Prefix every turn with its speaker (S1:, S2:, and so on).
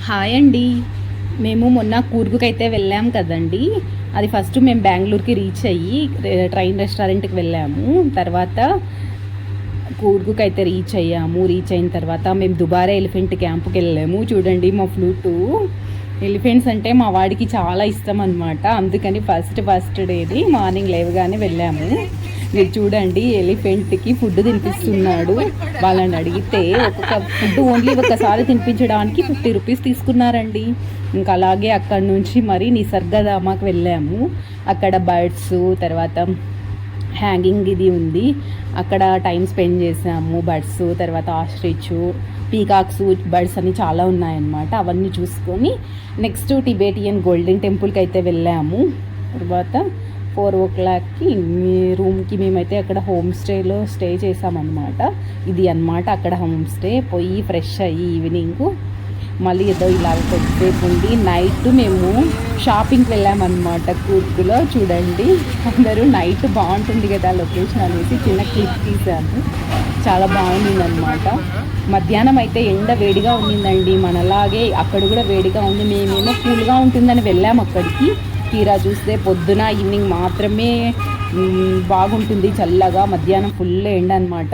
S1: Hi అండి. మేము మొన్న కూర్గుకైతే వెళ్ళాం కదండి. అది ఫస్ట్ మేము బెంగళూరుకి రీచ్ అయ్యి ట్రైన్ రెస్టారెంట్కి వెళ్ళాము. తర్వాత కూర్గుకైతే రీచ్ అయ్యాము. రీచ్ అయిన తర్వాత మేము దుబారా ఎలిఫెంట్ క్యాంప్కి వెళ్ళాము. చూడండి మా ఫ్లూటు. ఎలిఫెంట్స్ అంటే మా వాడికి చాలా ఇష్టం అనమాట. అందుకని ఫస్ట్ డేది మార్నింగ్ లేవగానే వెళ్ళాము. మీరు చూడండి, ఎలిఫెంట్కి ఫుడ్ తినిపిస్తున్నాడు. వాళ్ళని అడిగితే ఒక్కొక్క ఫుడ్ ఓన్లీ ఒకసారి తినిపించడానికి 50 రూపీస్ తీసుకున్నారండి. ఇంకా అలాగే అక్కడ నుంచి మరి నిసర్గధామకి వెళ్ళాము. అక్కడ బర్డ్స్, తర్వాత హ్యాంగింగ్ ఇది ఉంది, అక్కడ టైం స్పెండ్ చేసాము. బర్డ్స్, తర్వాత ఆస్ట్రిచ్, పీకాక్స్, బర్డ్స్ అని చాలా ఉన్నాయన్నమాట. అవన్నీ చూసుకొని నెక్స్ట్ టిబేటియన్ గోల్డెన్ టెంపుల్కి అయితే వెళ్ళాము. తర్వాత 4 o'clockకి మీ రూమ్కి మేమైతే అక్కడ హోమ్ స్టేలో స్టే చేసామన్నమాట. ఇది అన్నమాట అక్కడ హోమ్ స్టే. పోయి ఫ్రెష్ అయ్యి ఈవినింగ్ మళ్ళీ ఏదో ఇలా కొద్దిసేపు ఉండి నైట్ మేము షాపింగ్కి వెళ్ళామన్నమాట. కూర్గులో చూడండి, అందరూ నైట్ బాగుంటుంది కదా లొకేషన్ అనేసి చిన్న క్లిప్ తీసాము. చాలా బాగుండిందనమాట. మధ్యాహ్నం అయితే ఎండ వేడిగా ఉండిందండి, మనలాగే అక్కడ కూడా వేడిగా ఉంది. మేమేమో కూల్గా ఉంటుందని వెళ్ళాము అక్కడికి. తీరా చూస్తే పొద్దున ఈవినింగ్ మాత్రమే బాగుంటుంది చల్లగా, మధ్యాహ్నం ఫుల్ ఎండ అనమాట.